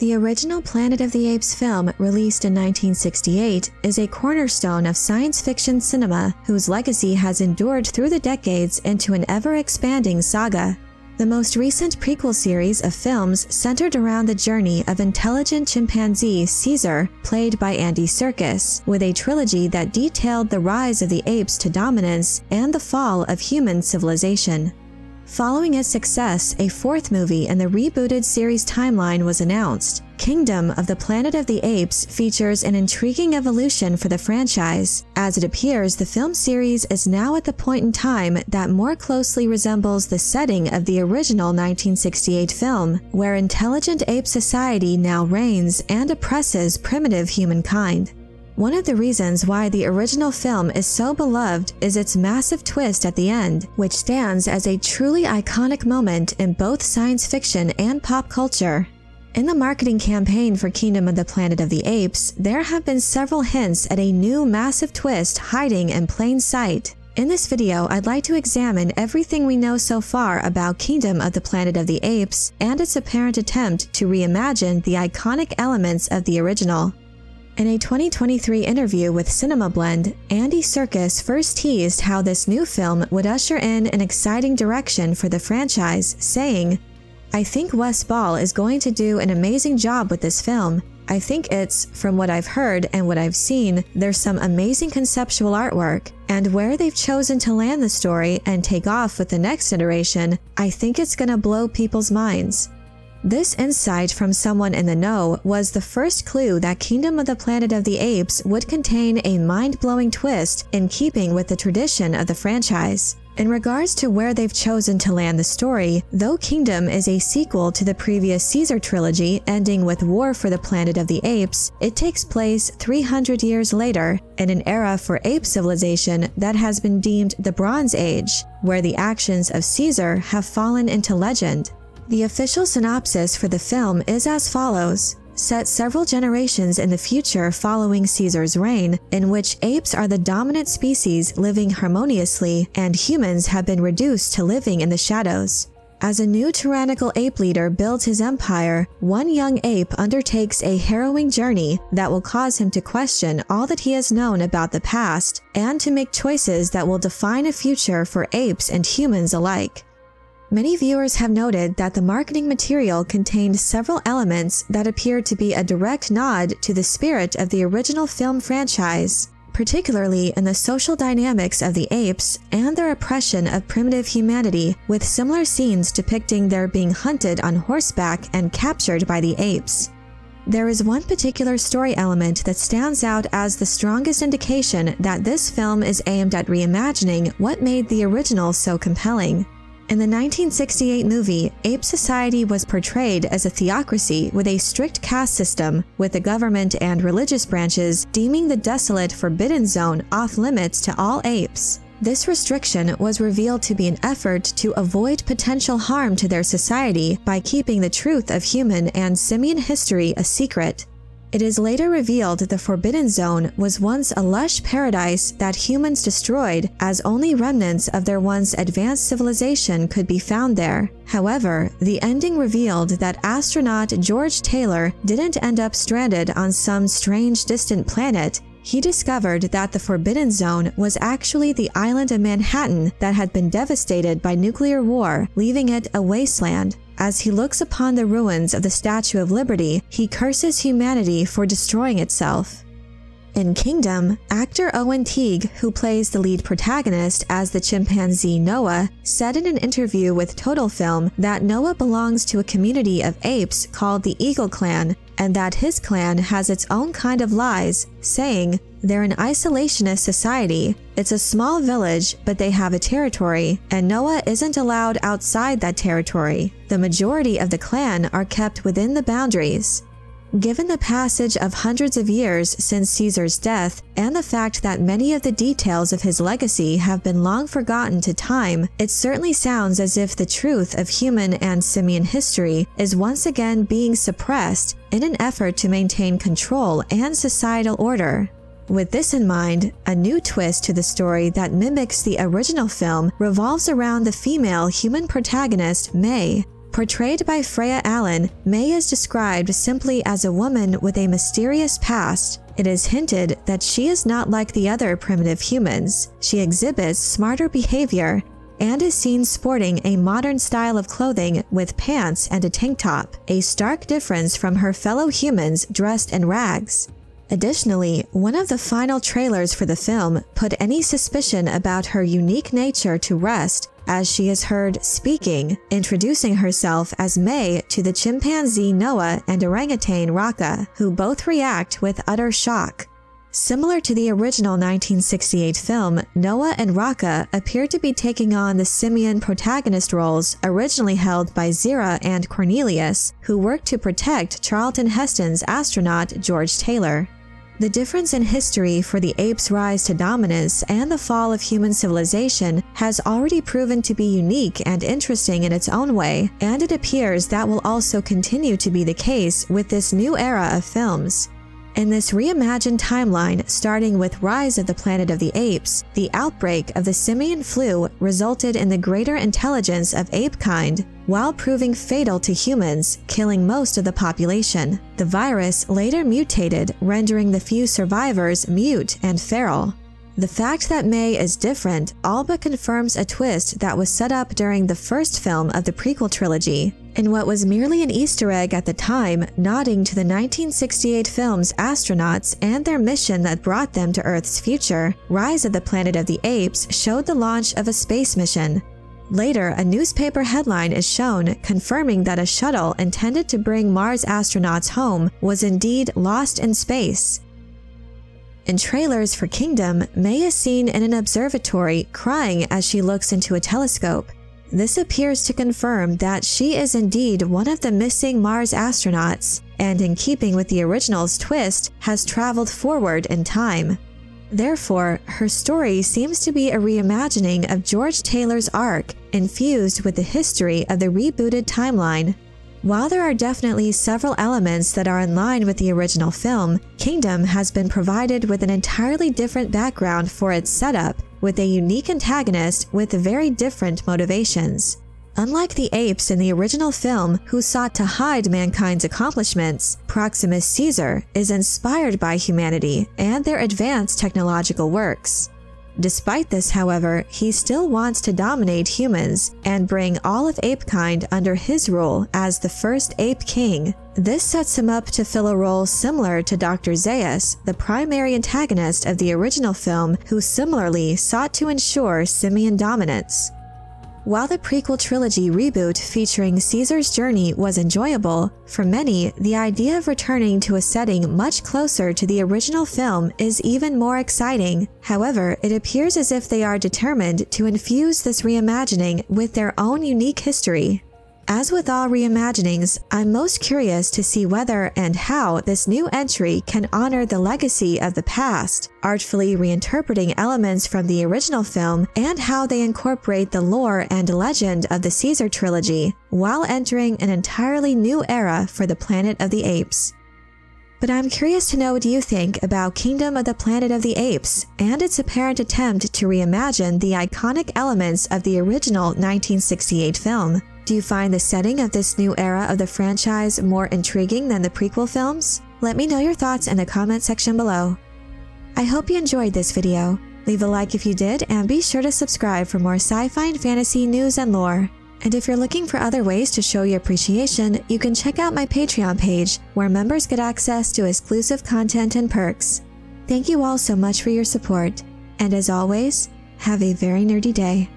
The original Planet of the Apes film, released in 1968, is a cornerstone of science fiction cinema whose legacy has endured through the decades into an ever-expanding saga. The most recent prequel series of films centered around the journey of intelligent chimpanzee Caesar, played by Andy Serkis, with a trilogy that detailed the rise of the apes to dominance and the fall of human civilization. Following its success, a fourth movie in the rebooted series timeline was announced. Kingdom of the Planet of the Apes features an intriguing evolution for the franchise, as it appears the film series is now at the point in time that more closely resembles the setting of the original 1968 film, where intelligent ape society now reigns and oppresses primitive humankind. One of the reasons why the original film is so beloved is its massive twist at the end, which stands as a truly iconic moment in both science fiction and pop culture. In the marketing campaign for Kingdom of the Planet of the Apes, there have been several hints at a new massive twist hiding in plain sight. In this video, I'd like to examine everything we know so far about Kingdom of the Planet of the Apes and its apparent attempt to reimagine the iconic elements of the original. In a 2023 interview with Cinema Blend, Andy Serkis first teased how this new film would usher in an exciting direction for the franchise, saying, "I think Wes Ball is going to do an amazing job with this film. I think it's, from what I've heard and what I've seen, there's some amazing conceptual artwork, and where they've chosen to land the story and take off with the next iteration, I think it's gonna blow people's minds." This insight from someone in the know was the first clue that Kingdom of the Planet of the Apes would contain a mind-blowing twist in keeping with the tradition of the franchise. In regards to where they've chosen to land the story, though Kingdom is a sequel to the previous Caesar trilogy ending with War for the Planet of the Apes, it takes place 300 years later, in an era for ape civilization that has been deemed the Bronze Age, where the actions of Caesar have fallen into legend. The official synopsis for the film is as follows. Set several generations in the future following Caesar's reign, in which apes are the dominant species living harmoniously and humans have been reduced to living in the shadows. As a new tyrannical ape leader builds his empire, one young ape undertakes a harrowing journey that will cause him to question all that he has known about the past and to make choices that will define a future for apes and humans alike. Many viewers have noted that the marketing material contained several elements that appeared to be a direct nod to the spirit of the original film franchise, particularly in the social dynamics of the apes and their oppression of primitive humanity, with similar scenes depicting their being hunted on horseback and captured by the apes. There is one particular story element that stands out as the strongest indication that this film is aimed at reimagining what made the original so compelling. In the 1968 movie, ape society was portrayed as a theocracy with a strict caste system, with the government and religious branches deeming the desolate forbidden zone off-limits to all apes. This restriction was revealed to be an effort to avoid potential harm to their society by keeping the truth of human and simian history a secret. It is later revealed the Forbidden Zone was once a lush paradise that humans destroyed, as only remnants of their once advanced civilization could be found there. However, the ending revealed that astronaut George Taylor didn't end up stranded on some strange distant planet. He discovered that the Forbidden Zone was actually the island of Manhattan that had been devastated by nuclear war, leaving it a wasteland. As he looks upon the ruins of the Statue of Liberty, he curses humanity for destroying itself. In Kingdom, actor Owen Teague, who plays the lead protagonist as the chimpanzee Noah, said in an interview with Total Film that Noah belongs to a community of apes called the Eagle Clan, and that his clan has its own kind of lies, saying, "They're an isolationist society. It's a small village, but they have a territory, and Noah isn't allowed outside that territory. The majority of the clan are kept within the boundaries." Given the passage of hundreds of years since Caesar's death, and the fact that many of the details of his legacy have been long forgotten to time, it certainly sounds as if the truth of human and simian history is once again being suppressed in an effort to maintain control and societal order. With this in mind, a new twist to the story that mimics the original film revolves around the female human protagonist, May. Portrayed by Freya Allen, May is described simply as a woman with a mysterious past. It is hinted that she is not like the other primitive humans. She exhibits smarter behavior and is seen sporting a modern style of clothing with pants and a tank top, a stark difference from her fellow humans dressed in rags. Additionally, one of the final trailers for the film put any suspicion about her unique nature to rest, as she is heard speaking, introducing herself as May to the chimpanzee Noah and orangutan Raka, who both react with utter shock. Similar to the original 1968 film, Noah and Raka appear to be taking on the simian protagonist roles originally held by Zira and Cornelius, who worked to protect Charlton Heston's astronaut George Taylor. The difference in history for the apes' rise to dominance and the fall of human civilization has already proven to be unique and interesting in its own way, and it appears that will also continue to be the case with this new era of films. In this reimagined timeline, starting with Rise of the Planet of the Apes, the outbreak of the simian flu resulted in the greater intelligence of apekind, while proving fatal to humans, killing most of the population. The virus later mutated, rendering the few survivors mute and feral. The fact that May is different all but confirms a twist that was set up during the first film of the prequel trilogy, in what was merely an Easter egg at the time, nodding to the 1968 film's astronauts and their mission that brought them to Earth's future. Rise of the Planet of the Apes showed the launch of a space mission. Later, a newspaper headline is shown confirming that a shuttle intended to bring Mars astronauts home was indeed lost in space. In trailers for Kingdom, May is seen in an observatory crying as she looks into a telescope. This appears to confirm that she is indeed one of the missing Mars astronauts, and in keeping with the original's twist, has traveled forward in time. Therefore, her story seems to be a reimagining of George Taylor's arc, infused with the history of the rebooted timeline. While there are definitely several elements that are in line with the original film, Kingdom has been provided with an entirely different background for its setup, with a unique antagonist with very different motivations. Unlike the apes in the original film, who sought to hide mankind's accomplishments, Proximus Caesar is inspired by humanity and their advanced technological works. Despite this, however, he still wants to dominate humans and bring all of apekind under his rule as the first ape king. This sets him up to fill a role similar to Dr. Zaius, the primary antagonist of the original film, who similarly sought to ensure simian dominance. While the prequel trilogy reboot featuring Caesar's journey was enjoyable, for many, the idea of returning to a setting much closer to the original film is even more exciting. However, it appears as if they are determined to infuse this reimagining with their own unique history. As with all reimaginings, I'm most curious to see whether and how this new entry can honor the legacy of the past, artfully reinterpreting elements from the original film, and how they incorporate the lore and legend of the Caesar trilogy, while entering an entirely new era for the Planet of the Apes. But I'm curious to know what you think about Kingdom of the Planet of the Apes and its apparent attempt to reimagine the iconic elements of the original 1968 film. Do you find the setting of this new era of the franchise more intriguing than the prequel films? Let me know your thoughts in the comment section below. I hope you enjoyed this video. Leave a like if you did, and be sure to subscribe for more sci-fi and fantasy news and lore. And if you're looking for other ways to show your appreciation, you can check out my Patreon page, where members get access to exclusive content and perks. Thank you all so much for your support, and as always, have a very nerdy day.